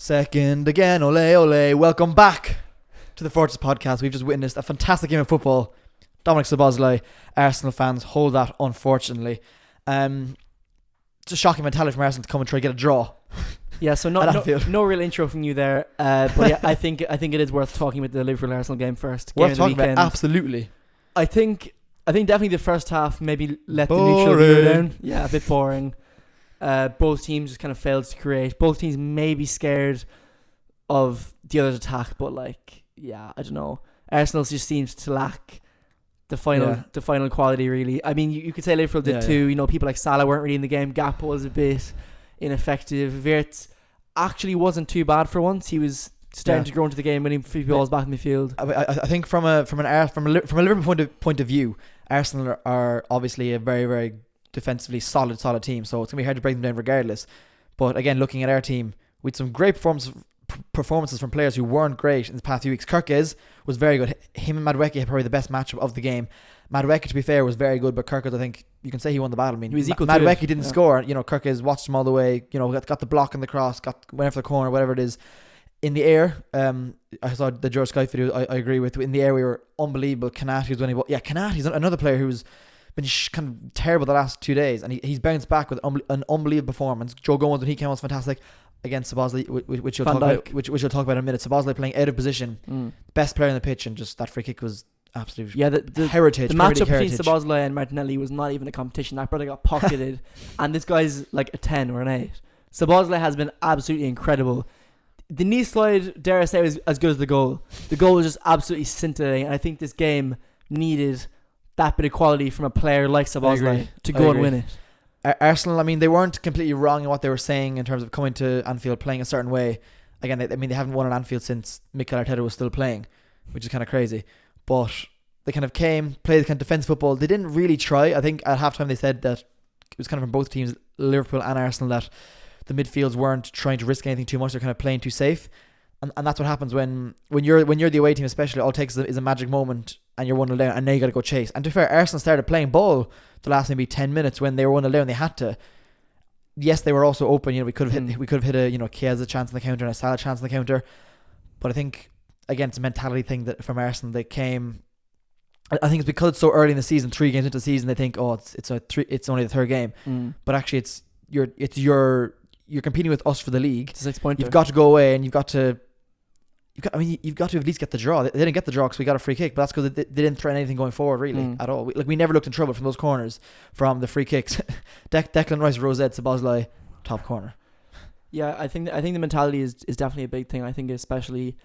Second again, ole ole. Welcome back to the Fortress podcast. We've just witnessed a fantastic game of football. Dominic Szoboszlai, Arsenal fans hold that, unfortunately. It's a shocking mentality from Arsenal to come and try to get a draw. Yeah, so no real intro from you there. But yeah, I think it is worth talking about the Liverpool Arsenal game first. Game Worth talking about, absolutely. I think definitely the first half maybe let the neutral viewer down. Yeah, a bit boring. Both teams just kind of failed to create. Both teams may be scared of the other's attack, but I don't know. Arsenal just seems to lack the final quality, really. I mean, you could say Liverpool did too. You know, people like Salah weren't really in the game. Gakpo was a bit ineffective. Wirtz actually wasn't too bad for once. He was starting to grow into the game, winning free balls back in the field. I think from a Liverpool point of view, Arsenal are obviously a very, very defensively solid team, so it's gonna be hard to break them down regardless. But again, looking at our team, with some great performances from players who weren't great in the past few weeks. Kirkes was very good. Him and Madueke had probably the best matchup of the game. Madueke, to be fair, was very good, but Kirkes, I think you can say he won the battle. I mean, he was equal Madueke didn't score. You know, Kirkes watched him all the way. You know, got the block and the cross, went for the corner, whatever it is. In the air, I saw the George Skype video. I agree with. In the air, we were unbelievable. Kanate was winning. Yeah, Kanate's another player who's been kind of terrible the last 2 days, and he's bounced back with an unbelievable performance. Joe Gomez, when he came out, was fantastic. Against Szoboszlai, which you'll talk about in a minute. Szoboszlai playing out of position, best player on the pitch, and just that free kick was absolutely the heritage. The matchup between Szoboszlai and Martinelli was not even a competition. That brother got pocketed, and this guy's like a 10 or an 8. Szoboszlai has been absolutely incredible. The knee slide, dare I say, was as good as the goal. The goal was just absolutely scintillating, and I think this game needed that bit of quality from a player like Szoboszlai to go and win it. Arsenal, I mean, they weren't completely wrong in what they were saying in terms of coming to Anfield playing a certain way. Again, they haven't won at Anfield since Mikel Arteta was still playing, which is kind of crazy. But they kind of came, played kind of defense football. They didn't really try. I think at halftime they said that it was kind of from both teams, Liverpool and Arsenal, that the midfields weren't trying to risk anything too much. They're kind of playing too safe. And that's what happens when you're the away team, especially. All it takes is a magic moment and you're 1-0 down, and now you got to go chase. And to be fair, Arsenal started playing ball the last maybe 10 minutes when they were 1-0 down. They had to. Yes, they were also open. You know, we could have hit a Chiesa chance on the counter and a Salah chance on the counter. But I think again, it's a mentality thing that from Arsenal they came. I think it's because it's so early in the season, 3 games into the season, they think, oh, it's only the third game. But actually, you're competing with us for the league. It's a 6-pointer. You've got to go away and you've got to at least get the draw. They didn't get the draw because we got a free kick, but that's because they didn't threaten anything going forward really at all. We never looked in trouble from those corners, from the free kicks. Declan Rice, Rosette, Szoboszlai, top corner. Yeah, I think the mentality is definitely a big thing. I think especially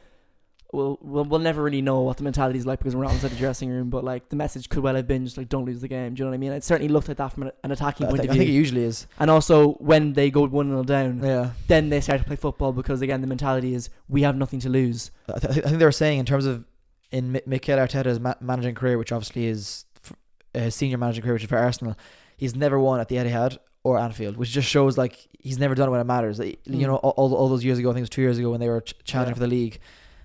we'll never really know what the mentality is like because we're not inside the dressing room. But like the message could well have been just like, don't lose the game. Do you know what I mean? It certainly looked like that from an attacking point of view. I think it usually is. And also when they go 1-0 down, then they start to play football because again the mentality is we have nothing to lose. I think they were saying in terms of in Mikel Arteta's managing career, which obviously is his senior managing career, which is for Arsenal, he's never won at the Etihad or Anfield, which just shows like he's never done it when it matters. You know, all those years ago, I think it was 2 years ago when they were challenging for the league.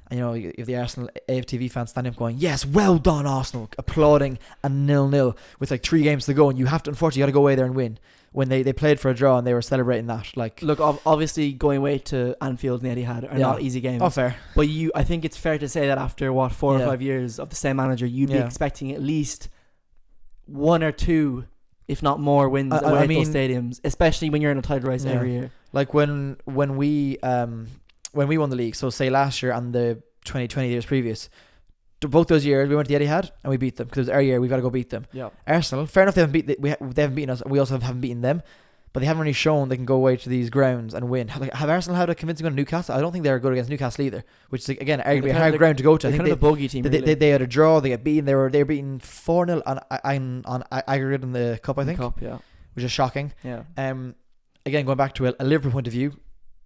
And, you know, if the Arsenal AFTV fans standing up going, yes, well done Arsenal, applauding, and 0-0 with like 3 games to go, and you have to, unfortunately, you got to go away there and win. When they played for a draw and they were celebrating that, like, look, obviously going away to Anfield and Etihad are not easy games. Oh, fair. But I think it's fair to say that after 4 or 5 years of the same manager, you'd be expecting at least 1 or 2, if not more, wins away at those stadiums, especially when you're in a title race every year. Like when we won the league, so say last year and the 2020 years previous, both those years we went to the Etihad and we beat them because it was our year. We've got to go beat them. Yeah. Arsenal, fair enough, they haven't beaten us. We also haven't beaten them, but they haven't really shown they can go away to these grounds and win. Have Arsenal had a convincing win at Newcastle? I don't think they're good against Newcastle either, which is again arguably a hard ground to go to. I think they're kind of a bogey team. They had a draw. They got beaten. They were beaten 4-0 on aggregate in the cup. I think. Which is shocking. Yeah. Again, going back to a Liverpool point of view,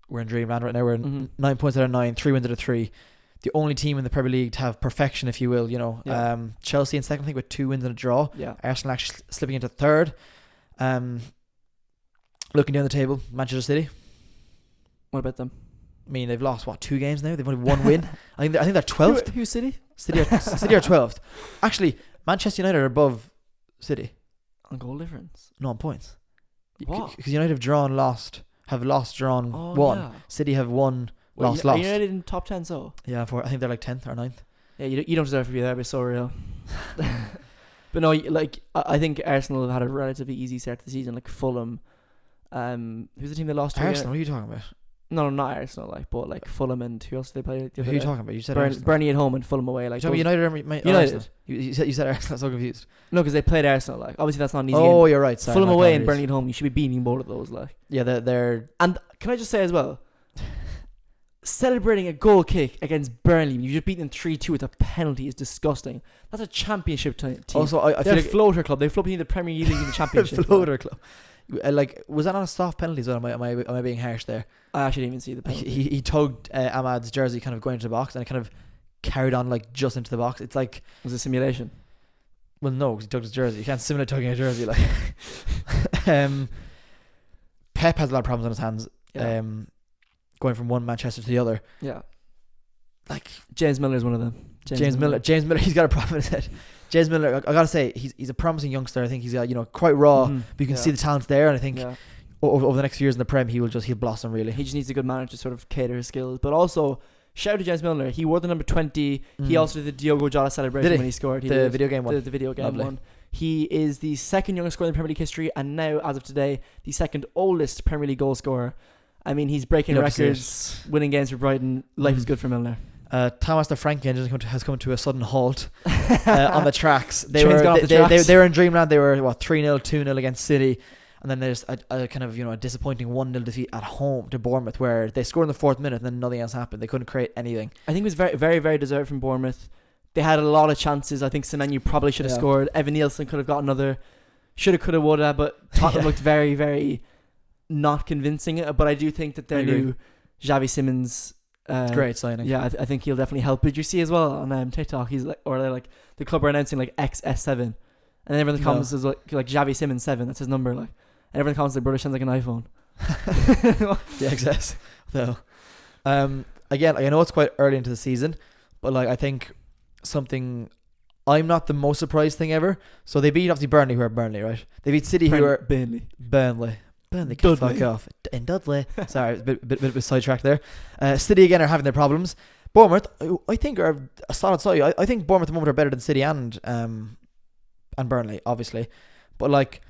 we're in dreamland right now. We're 9 points out of 9, 3 wins out of 3. The only team in the Premier League to have perfection, if you will, you know. Yeah. Chelsea in second, I think, with 2 wins and a draw. Yeah. Arsenal actually slipping into third. Looking down the table, Manchester City. What about them? I mean, they've lost 2 games now. They've only 1 win. I think they're 12th. Who's City? City are 12th. Actually, Manchester United are above City. On goal difference? No, on points. What? Because United have lost, drawn, won. Yeah. City have won, lost. Are United in top 10? So Yeah, I think they're like 10th or 9th. yeah, you don't deserve to be there. But so real. But no, like I think Arsenal have had a relatively easy start to the season. Like Fulham, who's the team they lost to? Arsenal, what are you talking about? No, not Arsenal. Like, but like Fulham and who else did they play? Who are you talking about? You said Arsenal. Burnley at home and Fulham away. Like United or United. Arsenal? You said Arsenal. I'm so confused. No, because they played Arsenal. Like obviously that's not an easy Oh, game. you're right. Sorry, Fulham my away and apologies. Burnley at home. You should be beating both of those. Like Yeah, they're and can I just say as well, celebrating a goal kick against Burnley when you just beat them 3-2 with a penalty is disgusting. That's a championship team. also I They're feel a floater club. They float between the Premier League and the Championship. like floater club. Like, was that on a soft penalty? So am I being harsh there? I actually didn't even see the penalty. He tugged Ahmad's jersey kind of going into the box, and it kind of carried on like just into the box. It's like, Was it a simulation? well, no, 'cause he tugged his jersey. You can't simulate tugging a jersey. Like, Pep has a lot of problems on his hands. Yeah. Going from one Manchester to the other. Yeah. Like James Milner is one of them. James Miller, he's got a problem in his head. James Miller, I gotta say, he's a promising youngster. I think he's got, quite raw, Mhm. but you can Yeah. see the talent there. And I think Yeah. over the next few years in the Prem, he'll blossom really. He just needs a good manager to sort of cater his skills. But also, shout out to James Milner. He wore the number 20. He also did the Diogo Jota celebration Did he? when he scored. He The did. video game one. The video game Lovely. one. He is the second youngest scorer in Premier League history, and now, as of today, the second oldest Premier League goal scorer. I mean, he's breaking You love to see records, winning games for Brighton. Life is Mhm. good for Milner. Thomas the Frank engine has come to a sudden halt on the tracks. Train's gone off the tracks. They were in dreamland. They were 3-0, 2-0 against City, and then there's a kind of a disappointing 1-0 defeat at home to Bournemouth, where they scored in the 4th minute and then nothing else happened. They couldn't create anything. I think it was very, very, very deserved from Bournemouth. They had a lot of chances. I think Semenyo probably should have Yeah. scored. Evan Nielsen could have got another. Shoulda, coulda, woulda. But Tottenham Yeah. looked very, very not convincing. But I do think that their I agree. new Xavi Simons. Great signing. Yeah, I think he'll definitely help. But you see as well on TikTok, he's like, or they're like the club are announcing like XS7, and everyone in the comments is like Xavi Simons 7. That's his number. Like, and everyone in the comments like, brother sounds like an iPhone. The XS. So, again, I know it's quite early into the season, but like I think something. I'm not the most surprised thing ever. So they beat obviously Burnley, who are Burnley, right? They beat City, who are Burnley. Burnley, can Dudley. fuck off. In Dudley. Sorry, a bit of a sidetrack there. City again are having their problems. Bournemouth, I think, are a solid side. I think Bournemouth at the moment are better than City and Burnley, obviously. But like,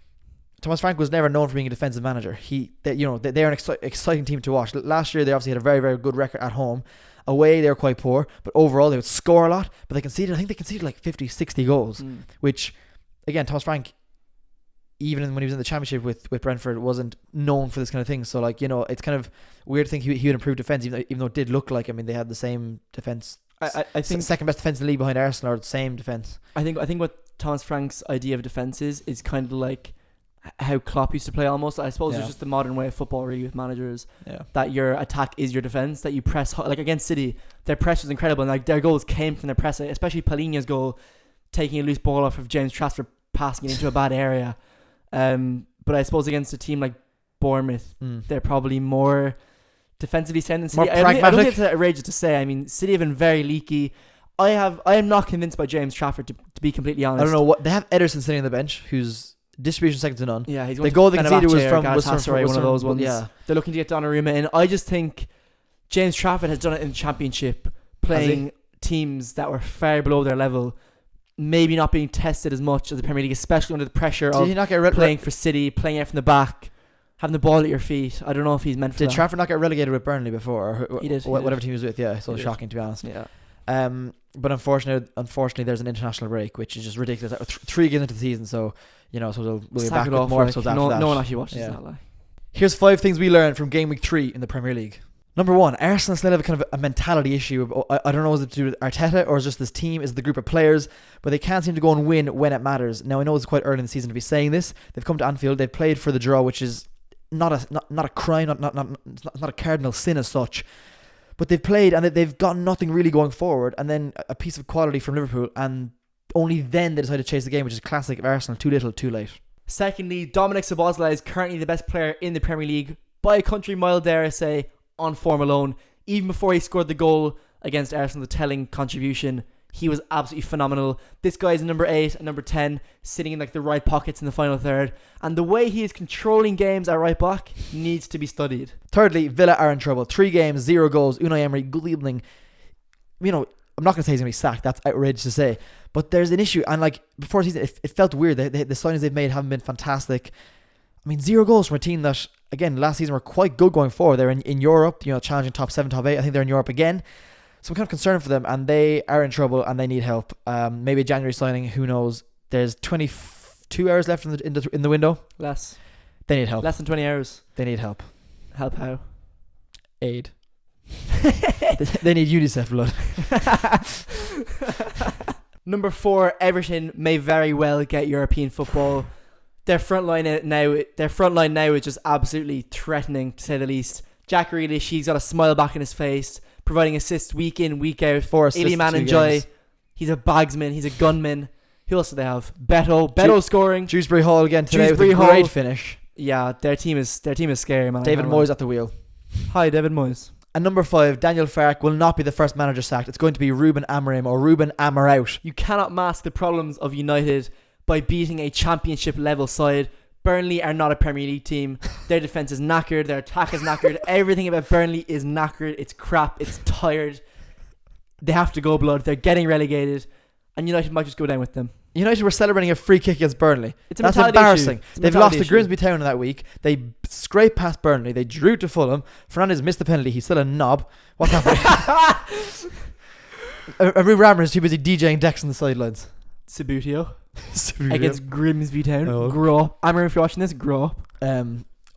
Thomas Frank was never known for being a defensive manager. They're an exciting team to watch. Last year they obviously had a very, very good record at home. Away they were quite poor, but overall they would score a lot. But I think they conceded like 50, 60 goals, which again, Thomas Frank, even when he was in the Championship with Brentford, wasn't known for this kind of thing. So like, it's kind of weird to think he would improve defence, even though it did look like, they had the same defence. I think second best defence in the league behind Arsenal, or the same defence. I think what Thomas Frank's idea of defence is kind of like how Klopp used to play almost. I suppose Yeah. it's just the modern way of football really with managers, Yeah. that your attack is your defence, that you press like against City, their press was incredible, and like their goals came from their press, especially Palhinha's goal, taking a loose ball off of James Trafford, passing it into a bad area. But I suppose against a team like Bournemouth, they're probably more defensively sound than City. More I don't pragmatic. think it's outrageous to say. I mean, City have been very leaky. I am not convinced by James Trafford, to be completely honest. I don't know what they have. Ederson sitting on the bench, who's distribution second to none. Yeah, he's The goal they conceded was from Galatasaray, one of those ones. Yeah, They're looking to get Donnarumma in. I just think James Trafford has done it in the Championship, playing teams that were far below their level, maybe not being tested as much as the Premier League, especially under the pressure Did he of not get playing for City, playing out from the back, having the ball at your feet. I don't know if he's meant for Did that. Trafford not get relegated with Burnley before? Or He did, whatever team he was with. Yeah, so He did. shocking to be honest. Yeah. But unfortunately, there's an international break, which is just ridiculous. 3 games into the season, so so we'll be Sack back it with off, more like, episodes after no, that. no one actually watches Yeah. that. Like. Here's 5 things we learned from Game Week 3 in the Premier League. Number 1, Arsenal still have a kind of a mentality issue. I don't know, is it to do with Arteta or is it just this team, is it the group of players, but they can't seem to go and win when it matters. Now I know it's quite early in the season to be saying this. They've come to Anfield, they've played for the draw, which is not a crime, not a cardinal sin as such. But they've played and they've got nothing really going forward, and then a piece of quality from Liverpool, and only then they decide to chase the game, which is classic of Arsenal. Too little, too late. Secondly, Dominic Szoboszlai is currently the best player in the Premier League by a country mile, dare I say, on form alone. Even before he scored the goal against Arsenal, the telling contribution, He was absolutely phenomenal. This guy is number 8 and number 10, sitting in like the right pockets in the final third. And the way he is controlling games at right back needs to be studied. Thirdly, Villa are in trouble. 3 games, 0 goals. Unai Emery, good evening. You know, I'm not going to say he's going to be sacked. That's outrageous to say. But there's an issue. And like before the season, it felt weird. The signings they've made haven't been fantastic. I mean, 0 goals from a team that, again, last season were quite good going forward. They're in Europe, you know, challenging top 7, top 8. I think they're in Europe again. So I'm kind of concerned for them, and they are in trouble, and they need help. Maybe a January signing, who knows? There's 22 hours left in the window. Less. They need help. Less than 20 hours. They need help. Help how? Aid. They need UNICEF blood. Number 4, Everton may very well get European football. Their front line now is just absolutely threatening, to say the least. Jack Grealish, he's got a smile back in his face, providing assists week in, week out. 4 assists. Iliman and Joy, he's a bagsman, he's a gunman. Who else do they have? Beto scoring. Dewsbury Hall again today Dewsbury with a great finish. Yeah, their team is scary, man. David Moyes at the wheel. Hi, David Moyes. And number 5, Daniel Farke will not be the first manager sacked. It's going to be Ruben Amorim or Ruben Amor out. You cannot mask the problems of United by beating a championship level side. Burnley are not a Premier League team. Their defence is knackered. Their attack is knackered. Everything about Burnley is knackered. It's crap. It's tired. They have to go blood. They're getting relegated. And United might just go down with them. United were celebrating a free kick against Burnley. That's embarrassing. They've lost to issue. Grimsby Town in that week. They scraped past Burnley. They drew to Fulham. Fernandes missed the penalty. He's still a knob. What's happening? Every Rammer is too busy DJing decks on the sidelines. Sabutio. Against Grimsby Town. Oh. Grow up. Amber, if you're watching this, grow up.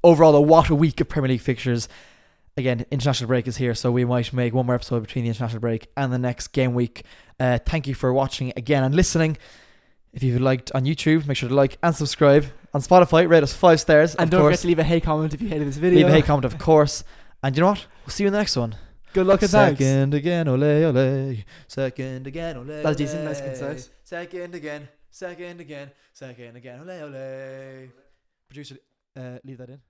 Overall, what a week of Premier League fixtures. Again, international break is here, so we might make one more episode between the international break and the next game week. Thank you for watching again and listening. If you've liked on YouTube, make sure to like and subscribe. On Spotify, rate us 5 stars. And don't forget to leave a hate comment if you hated this video. Leave a hate comment, of course. And you know what? We'll see you in the next one. Good luck and thanks. Second again, ole ole. Second again, ole ole. That's decent, nice and concise. Second again, second again, second again, ole ole. Producer, leave that in.